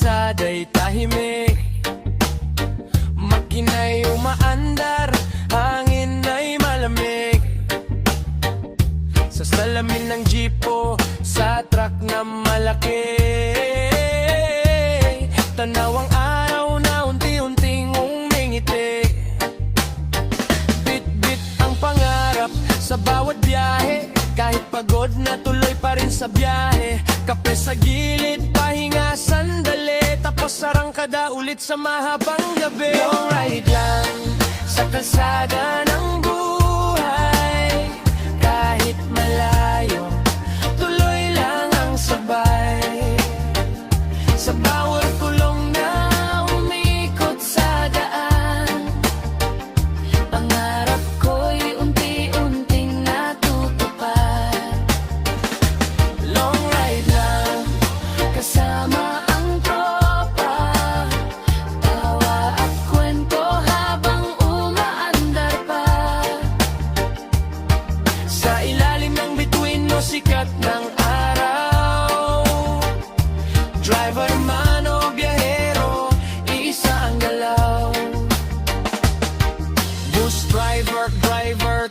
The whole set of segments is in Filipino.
kalsada'y tahimik, makina'y umaandar, hangin ay malamig. Sa salamin ng jeepo, sa truck na malaki, tanaw ang araw na unti-unting umingiti. Bit-bit ang pangarap sa bawat biyahe, kahit pagod na tuloy pa rin sa biyahe. Kape sa gilid, pahinga sandali, tapos arangkada ulit sa mahabang gabi. Long ride lang sa kalsada ng buhay, kahit malayo, tuloy lang ang sabay. Sa bawat kulong na umikot sa daan, pangarap ko'y unti-unting natutupad. Long ride lang kasama ang tropa, tawa at kwento habang umaandar pa. Sa ilalim ng bituin mo, sikat ng araw, driver man o biyahero, isa ang galaw. Bus driver,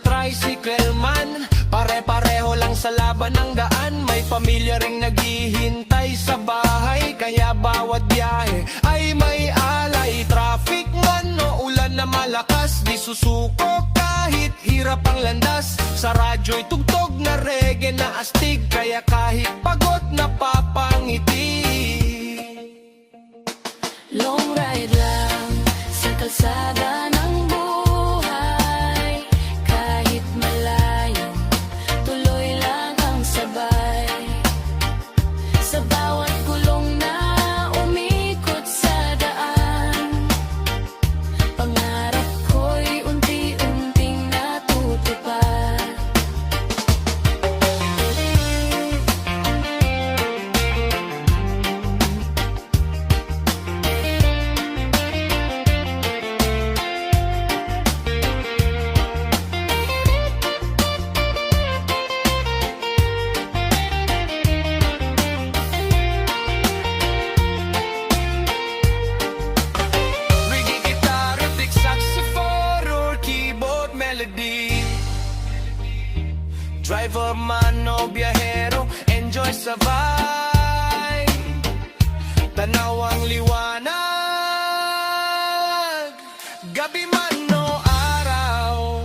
tricycle man, pare-pareho lang sa laban ng daan. May pamilya ring naghihintay sa bahay, kaya bawat biyahe ay may alay. Traffic man o ulan na malakas, di susuko kahit hirap ang landas. Sa radyo'y tugtog na reggae na astig, kaya kahit pagod napapangiti. Long ride lang sa kalsada ng buhay, kahit malayo, tuloy lang ang sabay. Sa bawat gulong na umikot sa daan, pangarap ko'y unti-unting natutupad. Reggae guitar, big saxophone or keyboard melody, driver man o biyahero, enjoy sa vibe. Tanaw ang liwanag, gabi man o araw,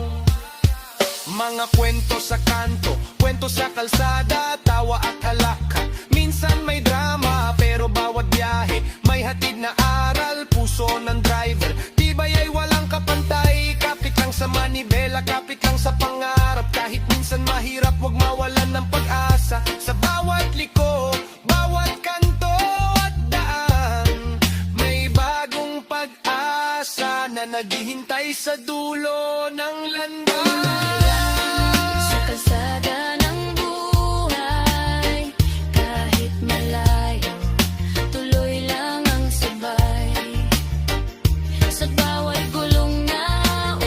mga kwento sa kanto, kwento sa kalsada, tawa at alak. Minsan may drama, pero bawat biyahe may hatid na aral. Puso ng driver, tibay ay walang kapantay. Kapit lang sa manibela, kapit lang sa pangarap. Kahit minsan mahirap, wag mawalan ng pag-asa. Sa bawat liko, bawat kanto at daan, may bagong pag-asa na naghihintay sa dulo ng landas. Sa kalsada ng buhay, kahit malayo, tuloy lang ang sabay. Sa bawat gulong na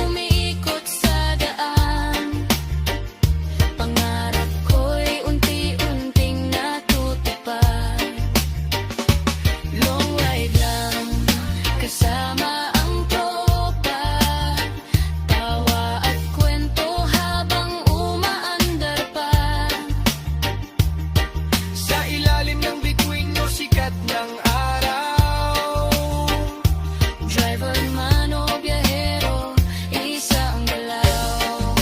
umiikot sa daan, pangarap ko'y unti-unting natutupad. Long ride lang kasama ang tropa, tawa at kwento habang umaandar pa. Sa ilalim ng bituin mo, sikat ng araw, driver man o biyahero, isa ang galaw.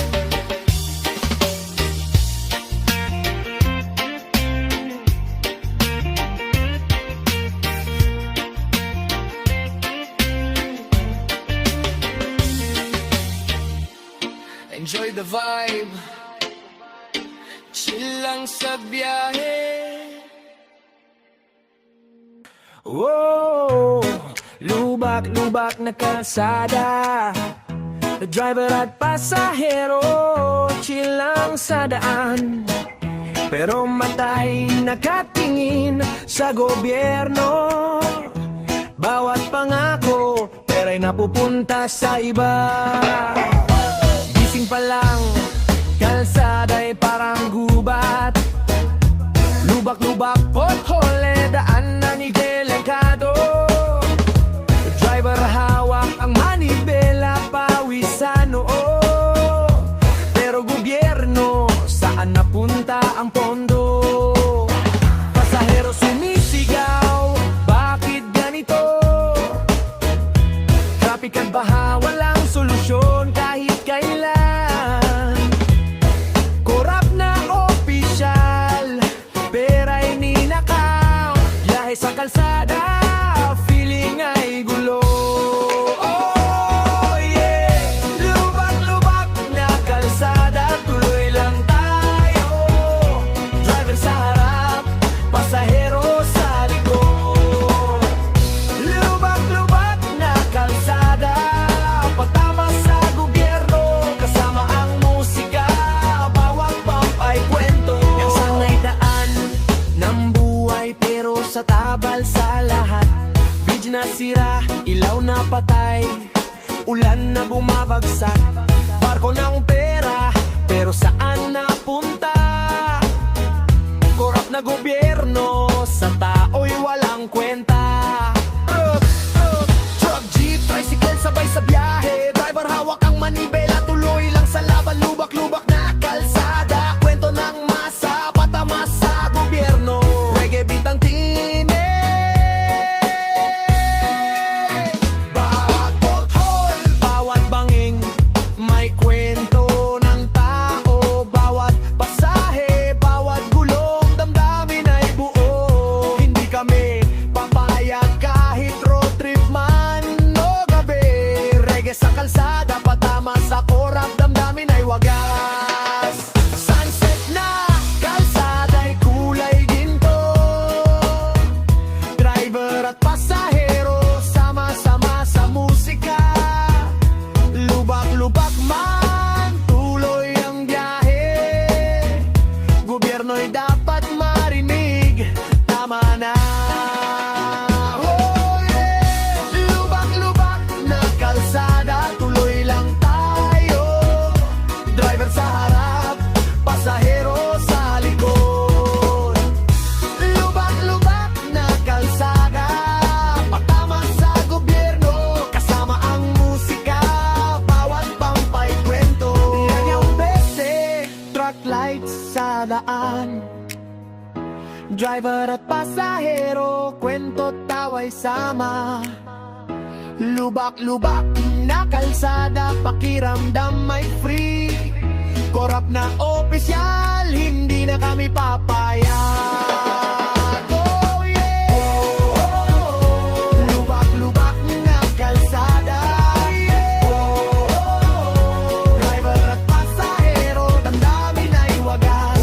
Enjoy the vibe, chill lang sa biyahe. Whoa, lubak-lubak na kalsada, the driver at pasahero, chill lang sa daan. Pero matay nakatingin sa gobyerno, bawat pangako pera'y napupunta sa iba. Gising pa lang, kalsada'y parang gubat, lubak-lubak, pothole, daan na ni delikado. kabaha, walang solusyon kahit kailan. Korap na opisyal, pera'y ninakaw. Biyahe sa kalsada, feeling ay gulo. Oh yeah, lubak-lubak na kalsada, tuloy lang tayo. Driver sa harap, pasahero sa likod. Lubak-lubak na kalsada, patama sa gobyerno, kasama ang musika, bawat bump ay kwento. Yang sanay daan ng buhay, pero sa tabal sa lahat. Bridge na sira, ilaw na patay, ulan na bumabagsak. Barko ng pera, pero saan napunta? Korap na gobyerno, sa tao'y walang kwenta. Truck, jeep, tricycle, sabay sa biyahe. Driver hawak ang manibela, tuloy lang sa laban. Lubak-lubak na kalsada, kwento ng masa, patama sa gobyerno. Reggae beat ang tinig, bawat pothole, bawat banging, may kwento ng tao. Bawat pasahe, bawat gulong, damdamin ay buo. Hindi kami papayag kahit road trip man o gabi. Reggae sa kalsada, patama sa korap, damdamin ay wagas. Sunset na kalsada'y kulay ginto. Driver at pasahero, sama-sama sa musika. Lubak-lubak man, tuloy ang biyahe. Gobyerno'y dapat marinig, tama na. Oh yeah, lubak-lubak na kalsada, tuloy lang tayo. Driver sa harap, pasahero sa likod. Lubak-lubak na kalsada, patama sa gobyerno, kasama ang musika, bawat pampay kwento. Yan yung bese, truck lights sa daan. Driver at pasahero, kwento tawa'y sama. Lubak-lubak na kalsada, pakiramdam ay free. Korap na opisyal, hindi na kami papayag. Oh yeah, lubak-lubak na kalsada. Driver at pasahero, damdamin ay wagas.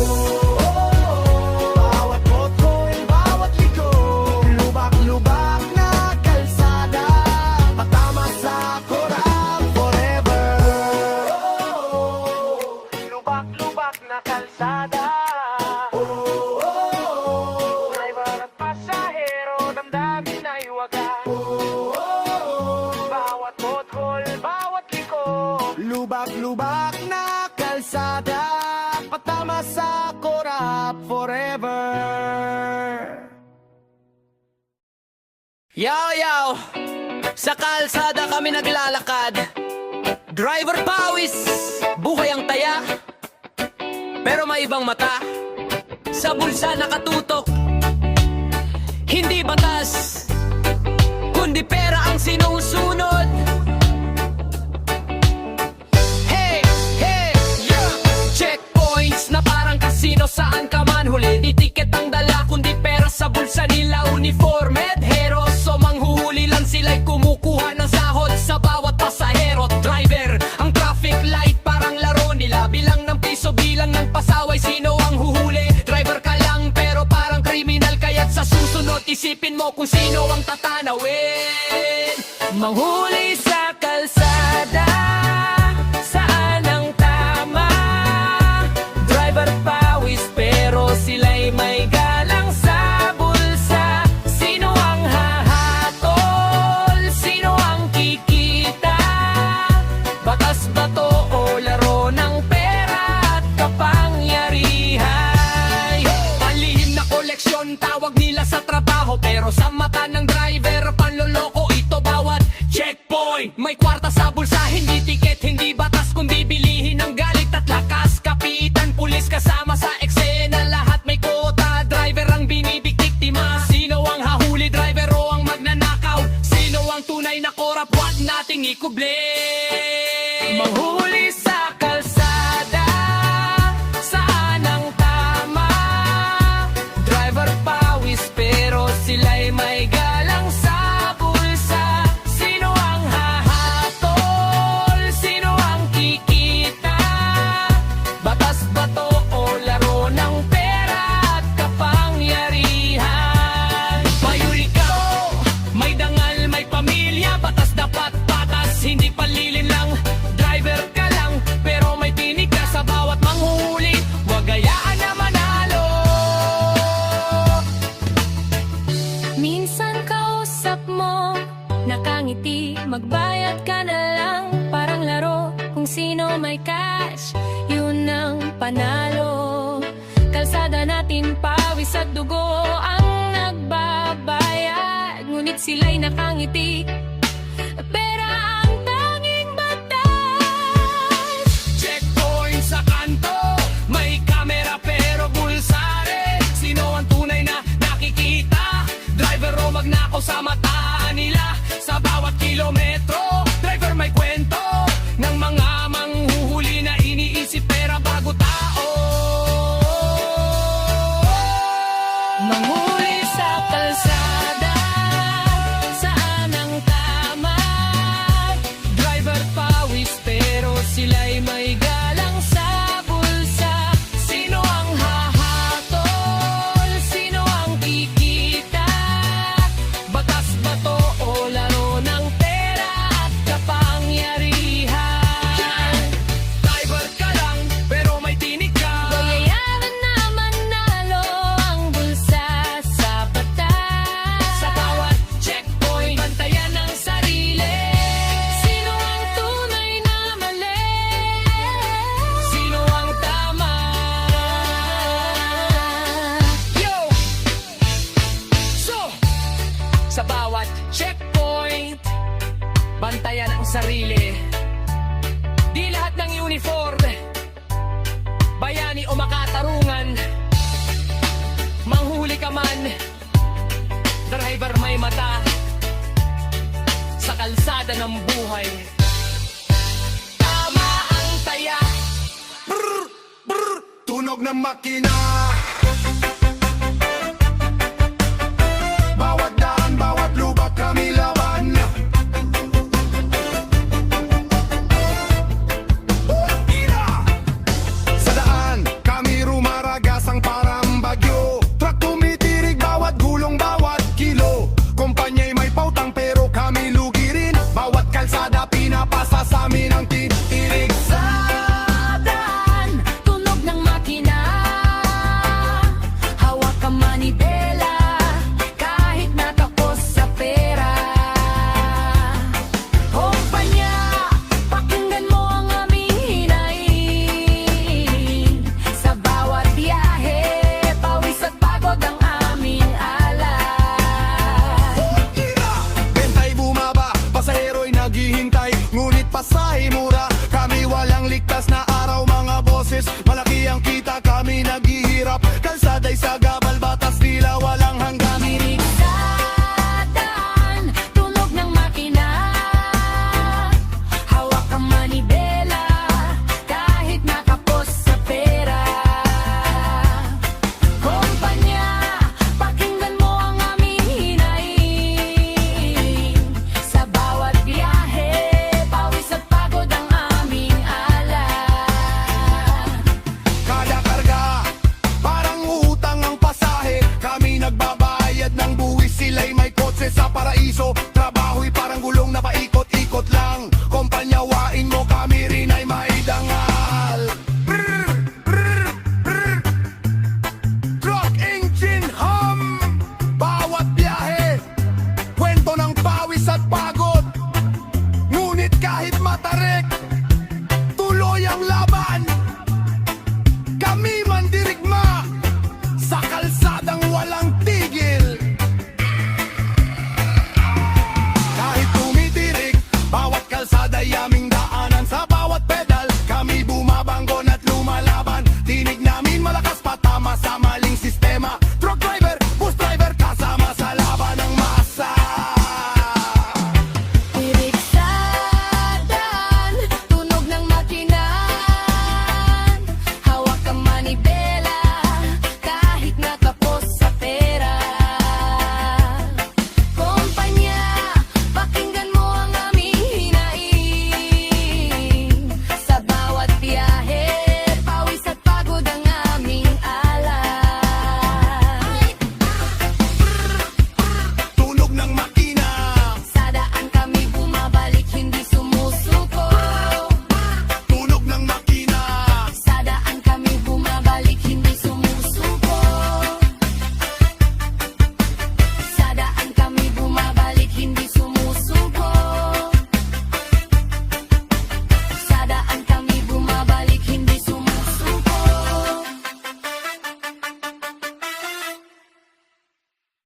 Bawat pothole, bawat liko, lubak-lubak na kalsada, patama sa korap forever. Lubak-lubak na kalsada. Driver at pasahero, damdamin ay wagas. Bawat pothole, bawat liko, lubak-lubak na kalsada, patama sa korap forever. Yaw! Sa kalsada kami naglalakad. Driver pawis, buhay ang taya, pero may ibang mata. Sa bulsa nakatutok, hindi batas, kundi pera ang sinusunod. Hey, yeah! Checkpoints na parang kasino, saan ka man huli. Di tiket ang dala, kundi pera sa bulsa nila. Uniformed heroes, so manghuhuli lang sila'y kumukuha ng sahod sa bawat pasahero. Driver, ang traffic light parang laro nila. Bilang ng piso, bilang ng pasaway, sino ang huhuli? Driver ka lang pero parang kriminal, kaya't sa susunod isipin mo kung sino ang tatanawin. Manghuli sa kalsada, saan ang tama? Driver pawis pero sila'y may galang sa bulsa. Sino ang hahatol? Sino ang kikita? Batas ba to o laro ng pera at kapangyarihan? Palihim na koleksyon, tawag nila sa trabaho, pero sa mata ng driver, panloloko ito. Bawat check nating ikuble. Manghuli sa kalsada, saan ang tama? Driver pawis pero sila'y may galang sa bulsa. Sino ang hahatol? Sino ang kikita? Batas ba to o laro ng pera at kapangyarihan? Mayuri ka, may dangal, may pamilya. Batas dapat patas, hindi palilin lang. Driver ka lang, pero may tinig ka sa bawat manghuhuli. Huwag gayaan na manalo. Minsan kausap mo, nakangiti, magbayad ka na lang. Parang laro, kung sino may cash, yun ang panalo. Kalsada natin, pawis at dugo ang nagbabayad. Ngunit sila'y nakangiti, pera ang tanging batas. Checkpoint sa kanto, may kamera pero bulsare. Sino ang tunay na nakikita? Driver o magnakaw sa mata nila. Sa bawat kilometro, driver may kwento ng mga manghuhuli na iniisip pera bago tao. Manghuli sa kalsada, saan ang tama? Driver pawis pero sila'y may galang sa bulsa. Sino ang hahatol? Sino ang kikita? Batas ba to o laro ng pera at kapangyarihan? Driver ka lang pero may tinig ka. Bayayaran na manalo ang bulsa sa batas. Sa bawat checkpoint, bantayan ang sarili. Sino ang tunay na mali? Sino ang tama? Yo! So, sa bawat checkpoint, bantayan ang sarili. Di lahat ng uniform, bayani o makatarungan. Manghuli ka man, driver may mata. Sa kalsada ng buhay, tama ang taya. Brr, brr, tunog ng makina. Bawat daan, bawat lubak kami laban. Sa daan, kami rumaragasang parang bagyo. Truck tumitirig, bawat gulong, bawat kilo. Kumpanya'y may pautang pero kami lugi rin. Bawat kalsada pinapasa sa amin ang titirig. Sa daan, tunog ng makina. Hawak ka manibela, kahit natapos sa pera. Kumpanya, pakinggan mo ang aming hinaing. Sa bawat biyahe, pawis at pagod ang aming alay. Bentay bumaba, pasahero'y naghihintay. Ngunit pasahe mura, kami walang ligtas na araw mga boses. Malaki ang kita, kami naghihirap. Kalsada'y sagabal, batas tila walang hanggan. Mirig sa daan, tunog ng makina. Hawak ang manibela, kahit nakapos sa pera. Kumpanya, pakinggan mo ang aming hinaing. Sa bawat biyahe, pawis at pagod ang aming alay. Kada karga, parang utang ang pasahe. Kami nagbabayad ng buwis, sila'y may kotse sa paraiso. Trabaho'y parang gulong na paikot-ikot lang. Kompanyawain mo, kami rin ay may dangal. Brr, brr, brr. Truck engine hum. Bawat biyahe, kwento ng pawis at pagod.